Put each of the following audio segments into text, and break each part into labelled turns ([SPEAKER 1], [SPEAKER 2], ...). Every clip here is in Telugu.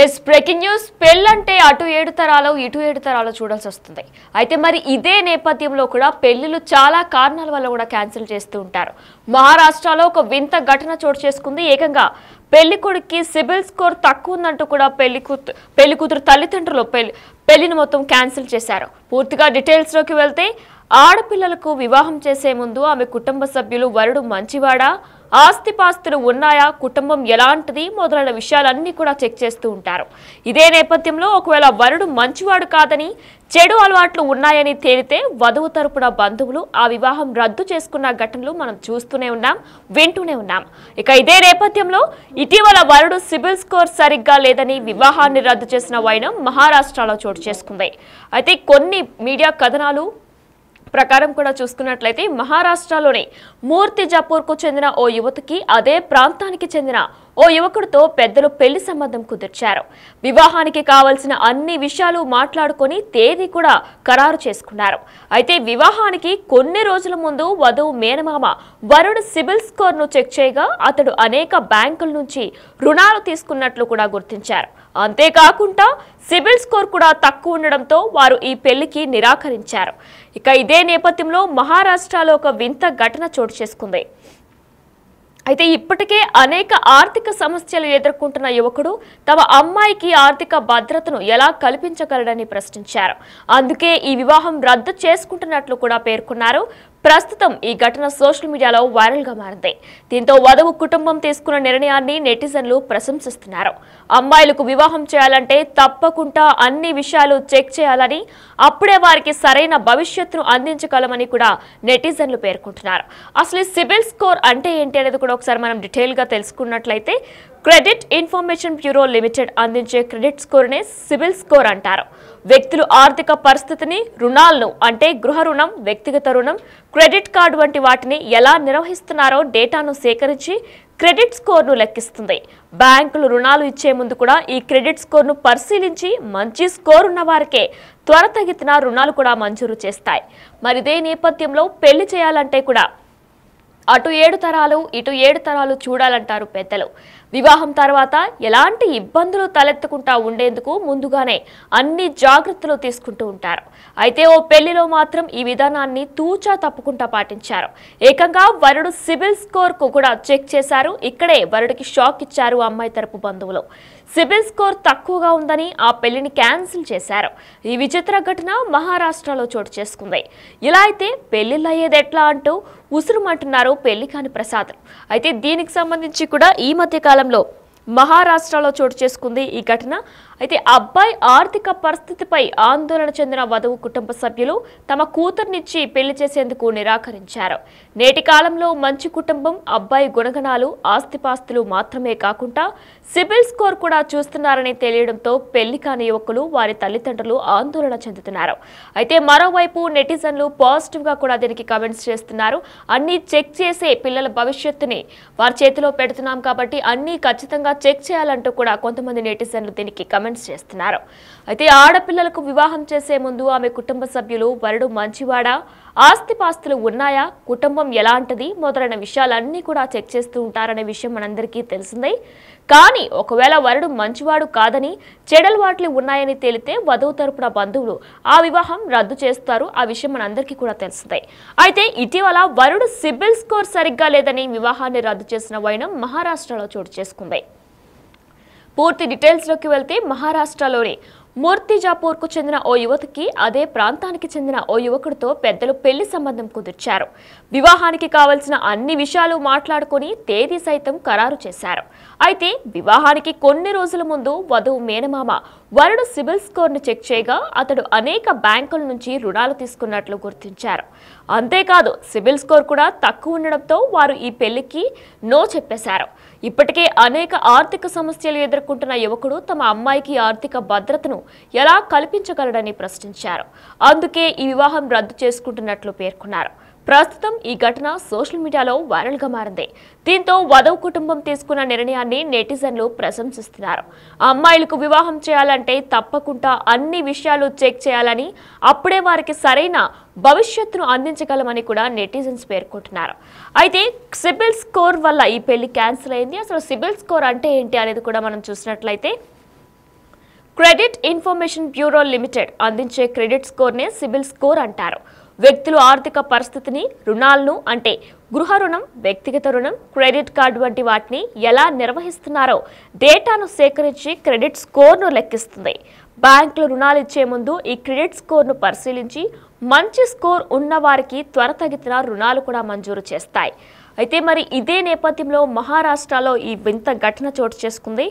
[SPEAKER 1] ఎస్ బ్రేకింగ్ న్యూస్ పెళ్ళంటే అటు 7 తరాలు ఇటు 7 తరాలు చూడాల్సి వస్తుంది. అయితే మరి ఇదే నేపథ్యంలో కూడా పెళ్లిలు చాలా కారణాల వల్ల కూడా క్యాన్సిల్ చేస్తూ ఉంటారు. మహారాష్ట్రలో ఒక వింత ఘటన చోటు చేసుకుంది. ఏకంగా పెళ్లి కొడుక్కి సిబిల్ స్కోర్ తక్కువ ఉందంటూ కూడా పెళ్లి కూతురు తల్లిదండ్రులు పెళ్లిని మొత్తం క్యాన్సిల్ చేశారు. పూర్తిగా డీటెయిల్స్ లోకి వెళ్తే ఆడపిల్లలకు వివాహం చేసే ముందు ఆమె కుటుంబ సభ్యులు వరుడు మంచివాడా, ఆస్తిపాస్తులు ఉన్నాయా, కుటుంబం ఎలాంటిది మొదలైన విషయాలన్నీ కూడా చెక్ చేస్తూ ఉంటారు. ఇదే నేపథ్యంలో ఒకవేళ వరుడు మంచివాడు కాదని, చెడు అలవాట్లు ఉన్నాయని తేలితే వధువు తరపున బంధువులు ఆ వివాహం రద్దు చేసుకున్న ఘటనలు మనం చూస్తూనే ఉన్నాం, వింటూనే ఉన్నాం. ఇక ఇదే నేపథ్యంలో ఇటీవల వరుడు సిబిల్ స్కోర్ సరిగ్గా లేదని వివాహాన్ని రద్దు చేసిన వైనం మహారాష్ట్రలో చోటు చేసుకుంది. అయితే కొన్ని మీడియా కథనాలు ప్రకారం కూడా చూసుకున్నట్లయితే మహారాష్ట్రలోని మూర్తిజాపూర్కు చెందిన ఓ యువతికి అదే ప్రాంతానికి చెందిన ఓ యువకుడితో పెద్దలు పెళ్లి సంబంధం కుదిర్చారు. వివాహానికి కావలసిన అన్ని విషయాలు మాట్లాడుకొని తేదీ కూడా ఖరారు చేసుకున్నారు. అయితే వివాహానికి కొన్ని రోజుల ముందు వధువు మేనమామ వరుడు సిబిల్ స్కోర్ ను చెక్ చేయగా అతడు అనేక బ్యాంకుల నుంచి రుణాలు తీసుకున్నట్లు కూడా గుర్తించారు. అంతేకాకుండా సిబిల్ స్కోర్ కూడా తక్కువ ఉండడంతో వారు ఈ పెళ్లికి నిరాకరించారు. ఇక ఇదే నేపథ్యంలో మహారాష్ట్రలో ఒక వింత ఘటన చోటు చేసుకుంది. అయితే ఇప్పటికే అనేక ఆర్థిక సమస్యలు ఎదుర్కొంటున్న యువకుడు తమ అమ్మాయికి ఆర్థిక భద్రతను ఎలా కల్పించగలడని ప్రశ్నించారు. అందుకే ఈ వివాహం రద్దు చేసుకుంటున్నట్లు కూడా పేర్కొన్నారు. ప్రస్తుతం ఈ ఘటన సోషల్ మీడియాలో వైరల్ గా మారింది. దీంతో వధువు కుటుంబం తీసుకున్న నిర్ణయాన్ని నెటిజన్లు ప్రశంసిస్తున్నారు. అమ్మాయిలకు వివాహం చేయాలంటే తప్పకుండా అన్ని విషయాలు చెక్ చేయాలని, అప్పుడే వారికి సరైన భవిష్యత్తును అందించగలమని కూడా నెటిజన్లు పేర్కొంటున్నారు. అసలు సిబిల్ స్కోర్ అంటే ఏంటి అనేది కూడా ఒకసారి మనం డీటెయిల్ గా తెలుసుకున్నట్లయితే క్రెడిట్ ఇన్ఫర్మేషన్ బ్యూరో లిమిటెడ్ అందించే క్రెడిట్ స్కోర్నే సిబిల్ స్కోర్ అంటారు. వ్యక్తులు ఆర్థిక పరిస్థితిని, రుణాలను అంటే గృహ రుణం, వ్యక్తిగత రుణం, క్రెడిట్ కార్డు వంటి వాటిని ఎలా నిర్వహిస్తున్నారో డేటాను సేకరించి క్రెడిట్ స్కోర్ను లెక్కిస్తుంది. బ్యాంకులు రుణాలు ఇచ్చే ముందు కూడా ఈ క్రెడిట్ స్కోర్ను పరిశీలించి మంచి స్కోర్ ఉన్న వారికే త్వరితగతిన రుణాలు కూడా మంజూరు చేస్తాయి. మరి ఇదే నేపథ్యంలో పెళ్లి చేయాలంటే కూడా అటు 7 తరాలు ఇటు 7 తరాలు చూడాలంటారు పెద్దలు. వివాహం తర్వాత ఎలాంటి ఇబ్బందులు తలెత్తకుండా ఉండేందుకు ముందుగానే అన్ని జాగ్రత్తలు తీసుకుంటూ ఉంటారు. అయితే ఓ పెళ్లిలో మాత్రం ఈ విధానాన్ని తూచా తప్పకుండా పాటించారు. ఏకంగా వరుడు సిబిల్ స్కోర్ కు కూడా చెక్ చేశారు. ఇక్కడే వరుడికి షాక్ ఇచ్చారు అమ్మాయి తరపు బంధువులు. సిబిల్ స్కోర్ తక్కువగా ఉందని ఆ పెళ్లిని క్యాన్సిల్ చేశారు. ఈ విచిత్ర ఘటన మహారాష్ట్రలో చోటు చేసుకుంది. ఇలా అయితే పెళ్లిళ్ళు అయ్యేది ఎట్లా అంటూ ఉసురుమంటున్నారు పెళ్లి కాని ప్రసాద్. అయితే దీనికి సంబంధించి కూడా ఈ మధ్య కాలంలో మహారాష్ట్రలో చోటు చేసుకుంది ఈ ఘటన. అయితే అబ్బాయి ఆర్థిక పరిస్థితిపై ఆందోళన చెందిన వధువు కుటుంబ సభ్యులు తమ కూతుర్నిచ్చి పెళ్లి చేసేందుకు నిరాకరించారు. నేటి కాలంలో మంచి కుటుంబం, అబ్బాయి గుణగణాలు, ఆస్తిపాస్తులు మాత్రమే కాకుండా సిబిల్ స్కోర్ కూడా చూస్తున్నారని తెలియడంతో పెళ్లి కాని యువకులు, వారి తల్లిదండ్రులు ఆందోళన చెందుతున్నారు. అయితే మరోవైపు నెటిజన్లు పాజిటివ్ గా కూడా దీనికి కామెంట్స్ చేస్తున్నారు. అన్ని చెక్ చేసే పిల్లల భవిష్యత్తుని వారి చేతిలో పెడుతున్నాం కాబట్టి అన్ని ఖచ్చితంగా చెక్ చేయాలంటూ కూడా కొంతమంది నెటిజన్లు దీనికి కామెంట్స్ చేస్తున్నారు. అయితే ఆడపిల్లలకు వివాహం చేసే ముందు ఆమె కుటుంబ సభ్యులు వరుడు మంచివాడా, ఆస్తిపాస్తులు ఉన్నాయా, కుటుంబం ఎలాంటిది మొదలైన విషయాలన్నీ కూడా చెక్ చేస్తూ ఉంటారనే విషయం మనందరికీ తెలిసిందే. కానీ ఒకవేళ వరుడు మంచివాడు కాదని, చెడలవాట్లు ఉన్నాయని తేలితే వధువు తరపున బంధువులు ఆ వివాహం రద్దు చేస్తారు. ఆ విషయం మనందరికీ కూడా తెలిసిందే. అయితే ఇటీవల వరుడు సిబిల్ స్కోర్ సరిగ్గా లేదని వివాహాన్ని రద్దు చేసిన వైనం మహారాష్ట్రలో చోటు చేసుకుంది. పూర్తి డీటెయిల్స్ లోకి వెళ్తే మహారాష్ట్రలోని మూర్తిజాపూర్కు చెందిన ఓ యువతికి అదే ప్రాంతానికి చెందిన ఓ యువకుడితో పెద్దలు పెళ్లి సంబంధం కుదిర్చారు. వివాహానికి కావలసిన అన్ని విషయాలు మాట్లాడుకొని తేదీ సైతం ఖరారు చేశారు. అయితే వివాహానికి కొన్ని రోజుల ముందు వధువు మేనమామ వరుడు సిబిల్ స్కోర్ ను చెక్ చేయగా అతడు అనేక బ్యాంకుల నుంచి రుణాలు తీసుకున్నట్లు గుర్తించారు. అంతేకాదు సిబిల్ స్కోర్ కూడా తక్కువ ఉండడంతో వారు ఈ పెళ్లికి నో చెప్పేశారు. ఇప్పటికే అనేక ఆర్థిక సమస్యలు ఎదుర్కొంటున్న యువకుడు తమ అమ్మాయికి ఆర్థిక భద్రతను ఎలా కల్పించగలడని ప్రశ్నించారు. అందుకే ఈ వివాహం రద్దు చేసుకుంటున్నట్లు పేర్కొన్నారు. ప్రస్తుతం ఈ ఘటన సోషల్ మీడియాలో వైరల్ గా మారింది. దీంతో వధువు కుటుంబం తీసుకున్న నిర్ణయాన్ని నెటిజన్లు ప్రశంసిస్తున్నారు. అమ్మాయిలకు వివాహం చేయాలంటే తప్పకుండా అన్ని విషయాలు చెక్ చేయాలని, అప్పుడే వారికి సరైన భవిష్యత్తును అందించగలమని కూడా నెటిజన్స్ పేర్కొంటున్నారు. అయితే సిబిల్ స్కోర్ వల్ల ఈ పెళ్లి క్యాన్సిల్ అయింది. అసలు సిబిల్ స్కోర్ అంటే ఏంటి అనేది కూడా మనం చూసినట్లయితే క్రెడిట్ ఇన్ఫర్మేషన్ బ్యూరో లిమిటెడ్ అందించే క్రెడిట్ స్కోర్నే సిబిల్ స్కోర్ అంటారు. వ్యక్తులు ఆర్థిక పరిస్థితిని, రుణాలను అంటే గృహ రుణం, వ్యక్తిగత రుణం, క్రెడిట్ కార్డు వంటి వాటిని ఎలా నిర్వహిస్తున్నారో డేటాను సేకరించి క్రెడిట్ స్కోర్ను లెక్కిస్తుంది. బ్యాంకులు రుణాలు ఇచ్చే ముందు ఈ క్రెడిట్ స్కోర్ను పరిశీలించి మంచి స్కోర్ ఉన్న వారికి త్వరితగతిన రుణాలు కూడా మంజూరు చేస్తాయి. అయితే మరి ఇదే నేపథ్యంలో మహారాష్ట్రలో ఈ వింత ఘటన చోటు చేసుకుంది.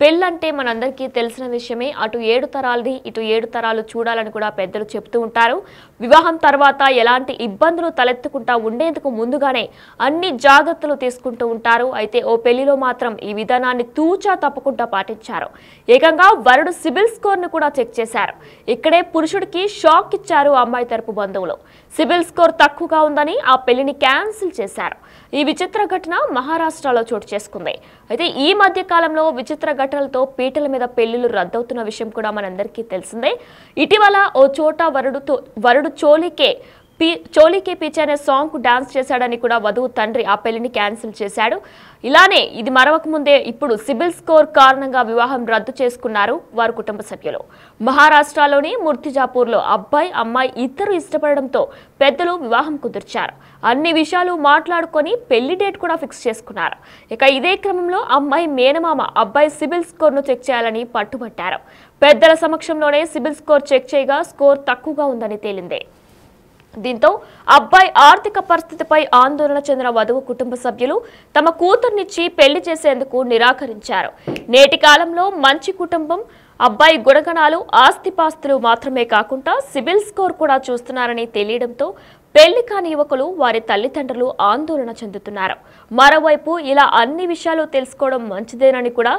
[SPEAKER 1] పెళ్ళంటే మనందరికీ తెలిసిన విషయమే. అటు 7 తరాలని ఇటు 7 తరాలు చూడాలని కూడా పెద్దలు చెప్తూ ఉంటారు. వివాహం తర్వాత ఎలాంటి ఇబ్బందులు తలెత్తుకుంటా ఉండేందుకు ముందుగానే అన్ని జాగ్రత్తలు తీసుకుంటూ ఉంటారు. అయితే ఓ పెళ్లిలో మాత్రం ఈ విధానాన్ని తూచా తప్పకుండా పాటించారు. ఏకంగా వరుడు సిబిల్ స్కోర్ను కూడా చెక్ చేశారు. ఇక్కడే పురుషుడికి షాక్ ఇచ్చారు అమ్మాయి తరపు బంధువులు. సిబిల్ స్కోర్ తక్కువగా ఉందని ఆ పెళ్లిని క్యాన్సిల్ చేశారు. ఈ విచిత్ర ఘటన మహారాష్ట్రలో చోటు చేసుకుంది. అయితే ఈ మధ్య కాలంలో విచిత్ర ఘటనలతో పీటల మీద పెళ్లిళ్లు రద్దవుతున్న విషయం కూడా మనందరికీ తెలిసిందే. ఇటీవల ఓ చోట వరుడు చోలీకే పీచే అనే సాంగ్ కు డాన్స్ చేశాడని కూడా వధువు తండ్రి ఆ పెళ్లిని క్యాన్సిల్ చేశాడు. ఇలానే ఇది మరవక ముందే ఇప్పుడు సిబిల్ స్కోర్ కారణంగా వివాహం రద్దు చేసుకున్నారు వారి కుటుంబ సభ్యులు. మహారాష్ట్రలోని మూర్తిజాపూర్లో అబ్బాయి అమ్మాయి ఇద్దరు ఇష్టపడడంతో పెద్దలు వివాహం కుదిర్చారు. అన్ని విషయాలు మాట్లాడుకొని పెళ్లి డేట్ కూడా ఫిక్స్ చేసుకున్నారు. ఇక ఇదే క్రమంలో అమ్మాయి మేనమామ అబ్బాయి సిబిల్ స్కోర్ ను చెక్ చేయాలని పట్టుబట్టారు. పెద్దల సమక్షంలోనే సిబిల్ స్కోర్ చెక్ చేయగా స్కోర్ తక్కువగా ఉందని తేలింది. దీంతో అబ్బాయి ఆర్థిక పరిస్థితిపై ఆందోళన చెందిన వధువు కుటుంబ సభ్యులు తమ కూతుర్నిచ్చి పెళ్లి చేసేందుకు నిరాకరించారు. నేటి కాలంలో మంచి కుటుంబం, అబ్బాయి గుణగణాలు, ఆస్తిపాస్తులు మాత్రమే కాకుండా సిబిల్ స్కోర్ కూడా చూస్తున్నారని తెలియడంతో పెళ్లి కాని యువకులు, వారి తల్లిదండ్రులు ఆందోళన చెందుతున్నారు. మరోవైపు ఇలా అన్ని విషయాలు తెలుసుకోవడం మంచిదేనని కూడా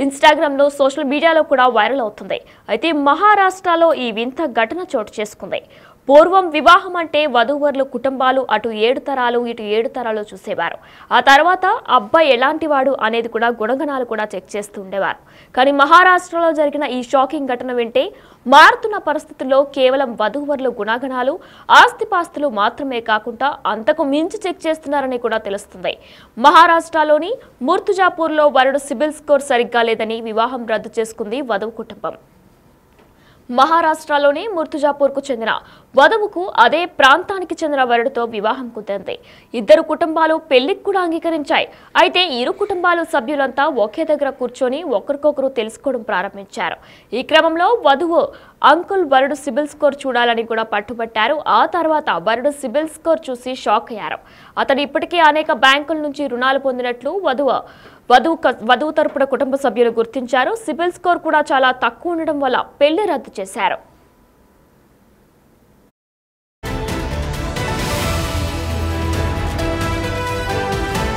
[SPEAKER 1] ఇన్స్టాగ్రామ్లో, సోషల్ మీడియాలో కూడా వైరల్ అవుతుంది. అయితే మహారాష్ట్రలో ఈ వింత ఘటన చోటు చేసుకుంది. పూర్వం వివాహం అంటే వధూవరుల కుటుంబాలు అటు 7 తరాలు ఇటు 7 తరాలు చూసేవారు. ఆ తర్వాత అబ్బాయి ఎలాంటి వాడు అనేది కూడా గుణగణాలు కూడా చెక్ చేస్తూ ఉండేవారు. కానీ మహారాష్ట్రలో జరిగిన ఈ షాకింగ్ ఘటన వింటే మారుతున్న పరిస్థితుల్లో కేవలం వధూవరుల గుణగణాలు, ఆస్తిపాస్తులు మాత్రమే కాకుండా అంతకు మించి చెక్ చేస్తున్నారని కూడా తెలుస్తుంది. మహారాష్ట్రలోని మూర్తిజాపూర్లో వరుడు సిబిల్ స్కోర్ సరిగ్గా లేదని వివాహం రద్దు చేసుకుంది వధువు కుటుంబం. మహారాష్ట్రలోని మూర్తిజాపూర్కు చెందిన వధువుకు అదే ప్రాంతానికి చెందిన వరుడితో వివాహం కుదిరింది. ఇద్దరు కుటుంబాలు పెళ్లికి కూడా అంగీకరించాయి. అయితే ఇరు కుటుంబాలు సభ్యులంతా ఒకే దగ్గర కూర్చొని ఒకరికొకరు తెలుసుకోవడం ప్రారంభించారు. ఈ క్రమంలో వధువు అంకుల్ వరుడు సిబిల్ స్కోర్ చూడాలని కూడా పట్టుబట్టారు. ఆ తర్వాత వరుడు సిబిల్ స్కోర్ చూసి షాక్ అయ్యారు. అతను ఇప్పటికే అనేక బ్యాంకుల నుంచి రుణాలు పొందినట్లు వధువు తరపున కుటుంబ సభ్యులు గుర్తించారు. సిబిల్ స్కోర్ కూడా చాలా తక్కువ ఉండడం వల్ల పెళ్లి రద్దు చేశారు.